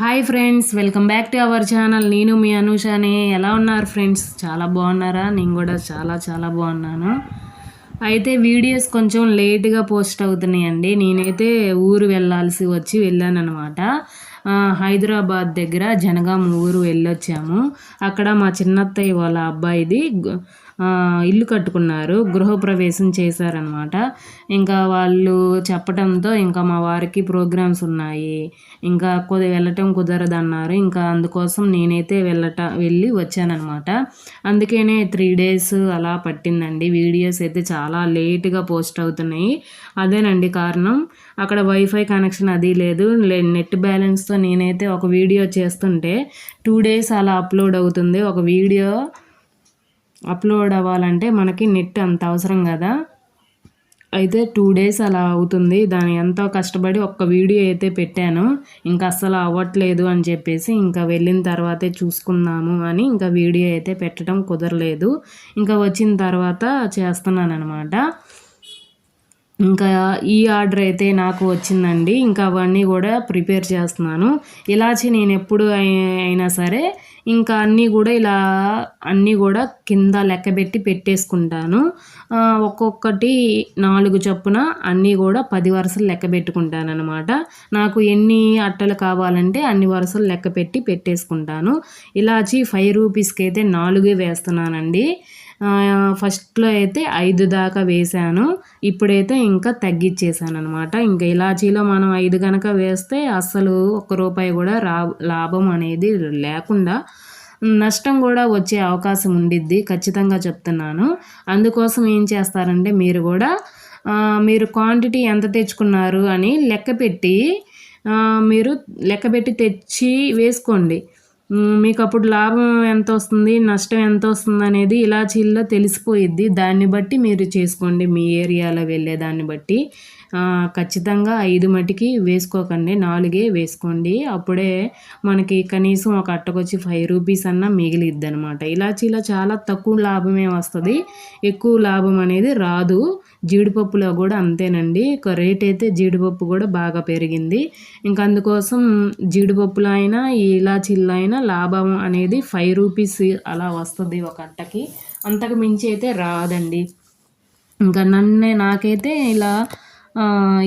Hi friends, welcome back to our channel. నేను మీ అనూషని. ఎలా ఉన్నారు ఫ్రెండ్స్? చాలా బాగున్నారా? నేను కూడా చాలా చాలా బాగున్నాను. అయితే వీడియోస్ కొంచెం లేట్గా పోస్ట్ అవుతున్నాయండి. నేనైతే ఊరు వెళ్ళాల్సి వచ్చి వెళ్ళానమాట. హైదరాబాద్ దగ్గర జనగాం ఊరు వెళ్ళొచ్చాము. అక్కడ మా చిన్నత్తయ్య వాళ్ళ అబ్బాయిది ఇల్లు కట్టుకున్నారు, గృహప్రవేశం చేశారనమాట. ఇంకా వాళ్ళు చెప్పడంతో ఇంకా మా వారికి ప్రోగ్రామ్స్ ఉన్నాయి, ఇంకా వెళ్ళటం కుదరదన్నారు. ఇంకా అందుకోసం నేనైతే వెళ్ళి వచ్చానమాట. అందుకనే 3 days అలా పట్టిందండి. వీడియోస్ అయితే చాలా లేట్గా పోస్ట్ అవుతున్నాయి. అదేనండి కారణం. అక్కడ వైఫై కనెక్షన్ అది లేదు, నెట్ బ్యాలెన్స్తో నేనైతే ఒక వీడియో చేస్తుంటే 2 days అలా అప్లోడ్ అవుతుంది. ఒక వీడియో అప్లోడ్ అవ్వాలంటే మనకి నెట్ అంత అవసరం కదా. అయితే 2 days అలా అవుతుంది. దాన్ని ఎంతో కష్టపడి ఒక్క వీడియో అయితే పెట్టాను. ఇంకా అస్సలు అవ్వట్లేదు అని చెప్పేసి ఇంకా వెళ్ళిన తర్వాతే చూసుకుందాము అని ఇంకా వీడియో అయితే పెట్టడం కుదరలేదు. ఇంకా వచ్చిన తర్వాత చేస్తున్నాను అనమాట. ఇంకా ఈ ఆర్డర్ అయితే నాకు వచ్చిందండి. ఇంకా అవన్నీ కూడా ప్రిపేర్ చేస్తున్నాను. ఇలాచి నేను ఎప్పుడు అయినా సరే ఇంకా అన్నీ కూడా కింద లెక్కబెట్టి పెట్టేసుకుంటాను. ఒక్కొక్కటి 4 చొప్పున అన్నీ కూడా 10 వరుసలు లెక్క పెట్టుకుంటాను అనమాట. నాకు ఎన్ని అట్టలు కావాలంటే అన్ని వరుసలు లెక్క పెట్టి పెట్టేసుకుంటాను. ఇలాచి 5 రూపీస్కి అయితే 4 వేస్తున్నానండి. ఫస్ట్లో అయితే 5 దాకా వేసాను. ఇప్పుడైతే ఇంకా తగ్గించేసాను అనమాట. ఇంకా ఇలాచీలో మనం 5 కనుక వేస్తే అస్సలు ₹1 కూడా లాభం అనేది లేకుండా నష్టం కూడా వచ్చే అవకాశం ఉండిద్ది, ఖచ్చితంగా చెప్తున్నాను. అందుకోసం ఏం చేస్తారంటే మీరు క్వాంటిటీ ఎంత తెచ్చుకున్నారు అని లెక్కపెట్టి తెచ్చి వేసుకోండి. మీకు అప్పుడు లాభం ఎంత వస్తుంది, నష్టం ఎంత వస్తుంది అనేది ఇలాచీల్లో తెలిసిపోయిద్ది. దాన్ని బట్టి మీరు చేసుకోండి, మీ ఏరియాలో వెళ్ళే దాన్ని బట్టి. ఖచ్చితంగా 5 మటికి వేసుకోకండి, 4 వేసుకోండి. అప్పుడే మనకి కనీసం ఒక అట్టకొచ్చి 5 రూపీస్ అన్నా మిగిలిద్ది అనమాట. ఇలాచీలో చాలా తక్కువ లాభమే వస్తుంది, ఎక్కువ లాభం అనేది రాదు. జీడిపప్పులో కూడా అంతేనండి. రేట్ అయితే జీడిపప్పు కూడా బాగా పెరిగింది. ఇంకా అందుకోసం జీడిపప్పులో అయినా ఈ ఇలాచీల్లో అయినా లాభం అనేది 5 రూపీస్ అలా వస్తుంది ఒక అట్టకి, అంతకు మించి అయితే రాదండి. ఇంకా నాకైతే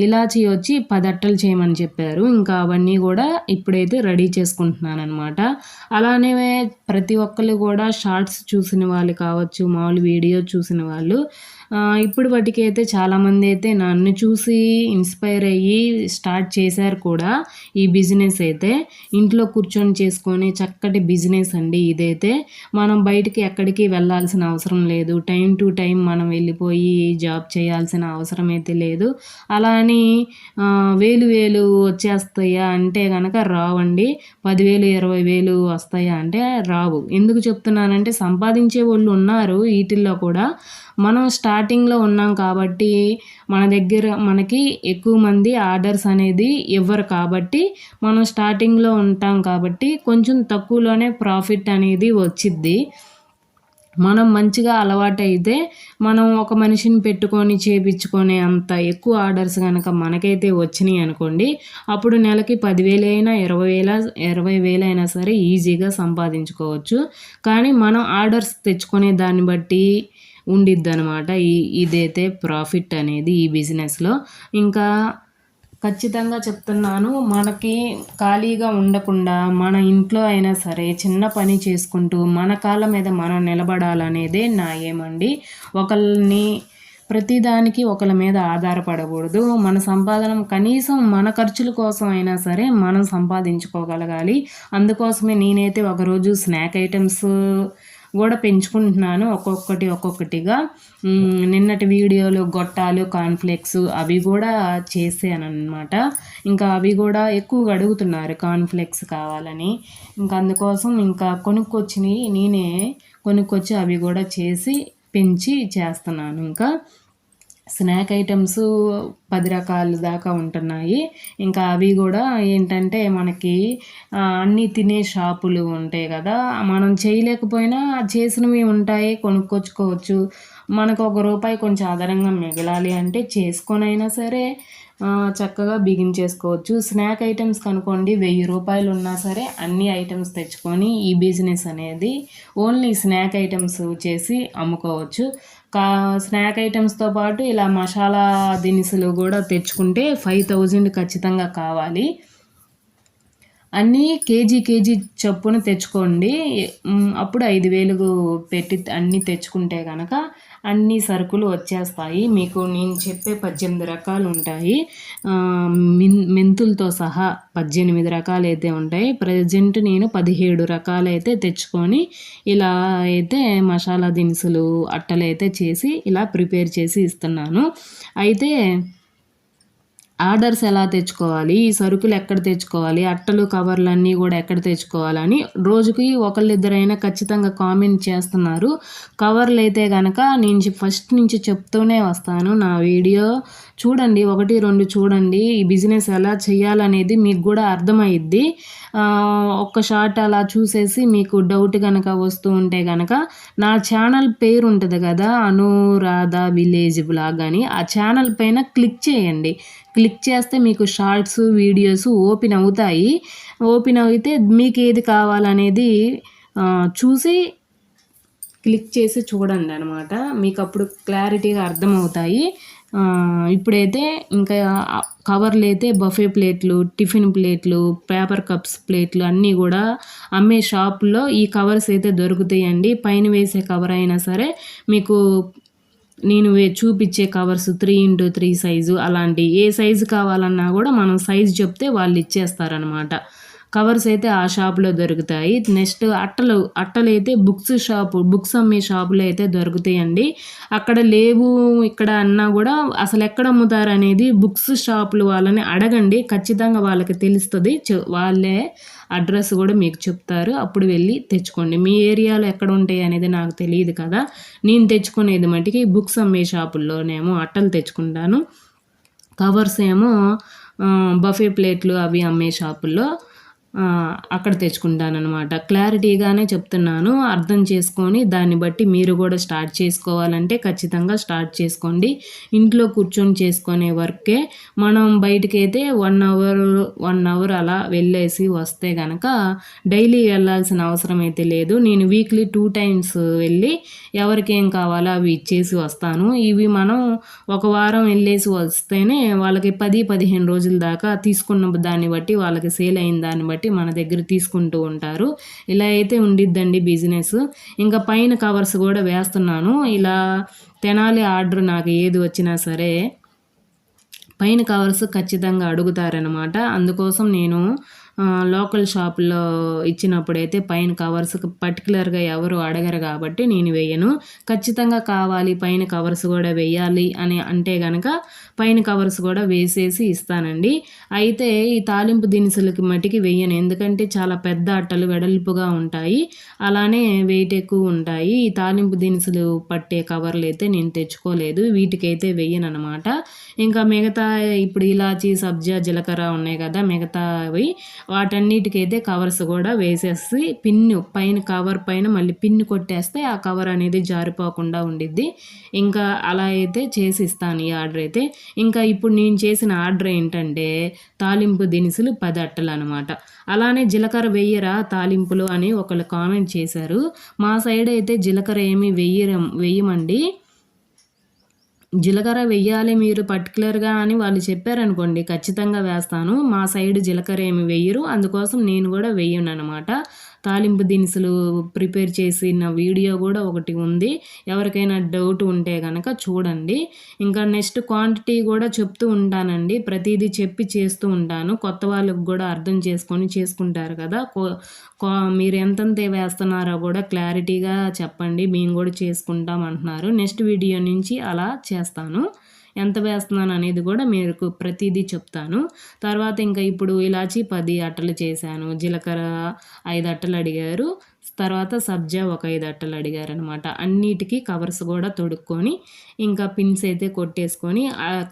ఇలాచీ వచ్చి 10 అట్టలు చేయమని చెప్పారు. ఇంకా అవన్నీ కూడా ఇప్పుడైతే రెడీ చేసుకుంటున్నాను అనమాట. అలానే ప్రతి ఒక్కళ్ళు కూడా షార్ట్స్ చూసిన వాళ్ళు కావచ్చు, మామూలు వీడియో చూసిన వాళ్ళు ఇప్పుడు వాటికైతే చాలామంది అయితే నన్ను చూసి ఇన్స్పైర్ అయ్యి స్టార్ట్ చేశారు కూడా. ఈ బిజినెస్ అయితే ఇంట్లో కూర్చొని చేసుకొని చక్కటి బిజినెస్ అండి ఇదైతే. మనం బయటికి ఎక్కడికి వెళ్ళాల్సిన అవసరం లేదు. టైం టు టైం మనం వెళ్ళిపోయి జాబ్ చేయాల్సిన అవసరం అయితే లేదు. అలా అని వేలు వచ్చేస్తాయా అంటే కనుక రావండి. 10,000 20,000 వస్తాయా అంటే రావు. ఎందుకు చెప్తున్నానంటే సంపాదించే వాళ్ళు ఉన్నారు వీటిల్లో కూడా. మనం స్టార్టింగ్లో ఉన్నాం కాబట్టి మనకి ఎక్కువ మంది ఆర్డర్స్ అనేది ఇవ్వరు కాబట్టి మనం స్టార్టింగ్లో ఉంటాం కాబట్టి కొంచెం తక్కువలోనే ప్రాఫిట్ అనేది వచ్చిద్ది. మనం మంచిగా అలవాటైతే మనం ఒక మనిషిని పెట్టుకొని చేపించుకొని అంత ఎక్కువ ఆర్డర్స్ కనుక మనకైతే వచ్చినాయి అనుకోండి, అప్పుడు నెలకి 10,000 అయినా 20,000 అయినా సరే ఈజీగా సంపాదించుకోవచ్చు. కానీ మనం ఆర్డర్స్ తెచ్చుకునే దాన్ని బట్టి ఉండిద్ది అనమాట ఇదైతే ప్రాఫిట్ అనేది ఈ బిజినెస్లో. ఇంకా ఖచ్చితంగా చెప్తున్నాను, మనకి ఖాళీగా ఉండకుండా మన ఇంట్లో అయినా సరే చిన్న పని చేసుకుంటూ మన కాళ్ళ మీద మనం నిలబడాలనేదే నా ఏమండి. ప్రతిదానికి ఒకళ్ళ మీద ఆధారపడకూడదు. మన సంపాదన కనీసం మన ఖర్చుల కోసం అయినా సరే మనం సంపాదించుకోగలగాలి. అందుకోసమే నేనైతే ఒకరోజు స్నాక్ ఐటమ్స్ కూడా పెంచుకుంటున్నాను, ఒక్కొక్కటిగా. నిన్నటి వీడియోలో గొట్టాలు, కార్న్ఫ్లేక్స్ అవి కూడా చేసాను అనమాట. ఇంకా అవి కూడా ఎక్కువగా అడుగుతున్నారు కార్న్ఫ్లేక్స్ కావాలని. ఇంకా అందుకోసం ఇంకా నేనే కొనుక్కొచ్చి అవి కూడా పెంచి చేస్తున్నాను. ఇంకా స్నాక్ ఐటమ్స్ 10 రకాల దాకా ఉంటున్నాయి. ఇంకా అవి కూడా ఏంటంటే మనకి అన్నీ తినే షాపులు ఉంటాయి కదా, మనం చేయలేకపోయినా చేసినవి ఉంటాయి, కొనుక్కొచ్చుకోవచ్చు. మనకు ₹1 కొంచెం అదనంగా మిగలాలి అంటే చేసుకొని అయినా సరే చక్కగా బిగించేసుకోవచ్చు. స్నాక్ ఐటమ్స్ కనుకోండి 1000 రూపాయలు ఉన్నా సరే అన్ని ఐటమ్స్ తెచ్చుకొని ఈ బిజినెస్ అనేది ఓన్లీ స్నాక్ ఐటమ్స్ చేసి అమ్ముకోవచ్చు. స్నాక్ ఐటమ్స్తో పాటు ఇలా మసాలా దినుసులు కూడా తెచ్చుకుంటే 5000 ఖచ్చితంగా కావాలి. అన్నీ కేజీ చొప్పున తెచ్చుకోండి. అప్పుడు 5000 పెట్టి అన్నీ తెచ్చుకుంటే కనుక అన్ని సరుకులు వచ్చేస్తాయి. మీకు నేను చెప్పే 18 రకాలు ఉంటాయి. మెంతులతో సహా 18 రకాలు అయితే ఉంటాయి. ప్రజెంట్ నేను 17 రకాలైతే తెచ్చుకొని ఇలా అయితే మసాలా దినుసులు అట్టలు అయితే చేసి ఇలా ప్రిపేర్ చేసి ఇస్తున్నాను. అయితే ఆర్డర్స్ ఎలా తెచ్చుకోవాలి, ఈ సరుకులు ఎక్కడ తెచ్చుకోవాలి, అట్టలు కవర్లు అన్నీ కూడా ఎక్కడ తెచ్చుకోవాలని రోజుకి ఒకళ్ళిద్దరైనా ఖచ్చితంగా కామెంట్ చేస్తున్నారు. కవర్లు అయితే కనుక నేను ఫస్ట్ నుంచి చెప్తూనే వస్తాను. నా వీడియో చూడండి, 1, 2 చూడండి. ఈ బిజినెస్ ఎలా చేయాలనేది మీకు కూడా అర్థమైద్ది. ఒక్క షాట్ అలా చూసేసి మీకు డౌట్ కనుక వస్తూ ఉంటే కనుక నా ఛానల్ పేరు ఉంటుంది కదా, అనురాధ విలేజ్ బ్లాగ్ అని, ఆ ఛానల్ పైన క్లిక్ చేయండి. క్లిక్ చేస్తే మీకు షార్ట్స్ వీడియోస్ ఓపెన్ అవుతాయి. ఓపెన్ అయితే మీకు ఏది కావాలనేది చూసి క్లిక్ చేసి చూడండి అనమాట. మీకు అప్పుడు క్లారిటీగా అర్థమవుతాయి. ఇప్పుడైతే ఇంకా కవర్లు అయితే బఫే ప్లేట్లు, టిఫిన్ ప్లేట్లు, పేపర్ కప్స్ ప్లేట్లు అన్నీ కూడా అమ్మే షాపుల్లో ఈ కవర్స్ అయితే దొరుకుతాయండి. పైన వేసే కవర్ అయినా సరే మీకు నేను చూపించే కవర్స్ 3x3 సైజు అలాంటి ఏ సైజు కావాలన్నా కూడా మనం సైజు చెప్తే వాళ్ళు ఇచ్చేస్తారనమాట. కవర్స్ అయితే ఆ షాప్లో దొరుకుతాయి. నెక్స్ట్ అట్టలు అయితే బుక్స్ అమ్మే షాపులో అయితే దొరుకుతాయండి. అక్కడ లేవు ఇక్కడ అన్నా కూడా అసలు ఎక్కడ అమ్ముతారు అనేది బుక్స్ షాపులు వాళ్ళని అడగండి. ఖచ్చితంగా వాళ్ళకి తెలుస్తుంది. వాళ్ళే అడ్రస్ కూడా మీకు చెప్తారు. అప్పుడు వెళ్ళి తెచ్చుకోండి. మీ ఏరియాలో ఎక్కడ ఉంటాయి అనేది నాకు తెలియదు కదా. నేను తెచ్చుకునేది మటుకి బుక్స్ అమ్మే షాపుల్లోనేమో అట్టలు తెచ్చుకుంటాను. కవర్స్ ఏమో బఫే ప్లేట్లు అవి అమ్మే షాపుల్లో అక్కడ తెచ్చుకుంటానన్నమాట. క్లారిటీగానే చెప్తున్నాను, అర్థం చేసుకొని దాన్ని బట్టి మీరు కూడా స్టార్ట్ చేసుకోవాలంటే ఖచ్చితంగా స్టార్ట్ చేసుకోండి. ఇంట్లో కూర్చొని చేసుకునే వర్కే. మనం బయటకైతే 1 అవర్ అలా వెళ్ళేసి వస్తే కనుక డైలీ వెళ్ళాల్సిన అవసరం అయితే లేదు. నేను వీక్లీ 2 టైమ్స్ వెళ్ళి ఎవరికేం కావాలో అవి ఇచ్చేసి వస్తాను. ఇవి మనం ఒక వారం వెళ్ళేసి వస్తేనే వాళ్ళకి 10-15 రోజుల దాకా తీసుకున్న దాన్ని బట్టి వాళ్ళకి సేల్ అయిన దాన్ని బట్టి మన దగ్గర తీసుకుంటూ ఉంటారు. ఇలా అయితే ఉండిద్దండి బిజినెస్. ఇంకా పైన కవర్స్ కూడా వేస్తున్నాను. ఇలా తెనాలి ఆర్డర్ నాకు ఏది వచ్చినా సరే పైన కవర్స్ ఖచ్చితంగా అడుగుతారనమాట. అందుకోసం నేను లోకల్ షాపుల్లో ఇచ్చినప్పుడైతే పైన కవర్స్ పర్టికులర్గా ఎవరు అడగరు కాబట్టి నేను వేయను. ఖచ్చితంగా కావాలి పైన కవర్స్ కూడా వేయాలి అని అంటే కనుక పైన కవర్స్ కూడా వేసేసి ఇస్తానండి. అయితే ఈ తాలింపు దినుసులకి మట్టికి వేయను, ఎందుకంటే చాలా పెద్ద అట్టలు వెడల్పుగా ఉంటాయి, అలానే వెయిట్ ఎక్కువ ఉంటాయి. ఈ తాలింపు దినుసులు పట్టే కవర్లు అయితే నేను తెచ్చుకోలేదు, వీటికైతే వేయను అనమాట. ఇంకా మిగతా ఇప్పుడు ఇలాచీ, సబ్జా, జీలకర్ర ఉన్నాయి కదా, మిగతావి వాటన్నిటికైతే కవర్స్ కూడా వేసేసి పైన కవర్ పైన మళ్ళీ పిన్ కొట్టేస్తే ఆ కవర్ అనేది జారిపోకుండా ఉండిద్ది. ఇంకా అలా అయితే చేసి ఇస్తాను ఈ ఆర్డర్ అయితే. ఇంకా ఇప్పుడు నేను చేసిన ఆర్డర్ ఏంటంటే తాలింపు దినుసులు 10 అట్టలు అనమాట. అలానే జీలకర్ర వెయ్యరా తాలింపులు అని ఒకళ్ళు కామెంట్ చేశారు. మా సైడ్ అయితే జీలకర్ర ఏమీ వెయ్యమండి. జీలకర్ర వెయ్యాలి మీరు పర్టికులర్గా అని వాళ్ళు చెప్పారనుకోండి ఖచ్చితంగా వేస్తాను. మా సైడ్ జీలకర్ర ఏమి వెయ్యరు, అందుకోసం నేను కూడా వెయ్యను అనమాట. తాలింపు దినుసులు ప్రిపేర్ చేసిన వీడియో కూడా ఒకటి ఉంది, ఎవరికైనా డౌట్ ఉంటే కనుక చూడండి. ఇంకా నెక్స్ట్ క్వాంటిటీ కూడా చెప్తూ ఉంటానండి, ప్రతిదీ చెప్పి చేస్తూ ఉంటాను. కొత్త వాళ్ళకి కూడా అర్థం చేసుకొని చేసుకుంటారు కదా, మీరు ఎంతంత వేస్తున్నారో కూడా క్లారిటీగా చెప్పండి, మేము కూడా చేసుకుంటాం అంటున్నారు. నెక్స్ట్ వీడియో నుంచి అలా చేస్తాను, ఎంత వేస్తున్నాను అనేది కూడా మీకు ప్రతిదీ చెప్తాను. తర్వాత ఇంకా ఇప్పుడు ఇలాచి 10 అట్టలు చేశాను, జీలకర్ర 5 అట్టలు అడిగారు, తర్వాత సబ్జా ఒక 5 అట్టలు అడిగారనమాట. అన్నిటికి కవర్స్ కూడా తొడుక్కొని ఇంకా పిన్స్ అయితే కొట్టేసుకొని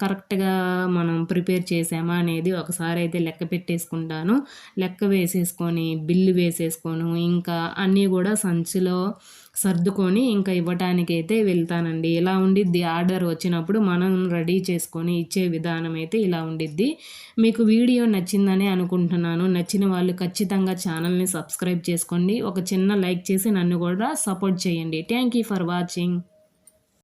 కరెక్ట్‌గా మనం ప్రిపేర్ చేసామా అనేది ఒకసారి అయితే లెక్క పెట్టేసుకుంటాను. లెక్క వేసేసుకొని, బిల్లు వేసేసుకోను. ఇంకా అన్నీ కూడా సంచిలో సర్దుకొని ఇంకా ఇవ్వటానికైతే వెళ్తానండి. ఇలా ఉండిద్ది ఆర్డర్ వచ్చినప్పుడు మనం రెడీ చేసుకొని ఇచ్చే విధానం అయితే ఇలా ఉండిద్ది. మీకు వీడియో నచ్చిందని అనుకుంటున్నాను. నచ్చిన వాళ్ళు ఖచ్చితంగా ఛానల్‌ని సబ్స్క్రైబ్ చేసుకోండి. ఒక చిన్న లైక్ చేసి నన్ను కూడా సపోర్ట్ చేయండి. Thank you for watching.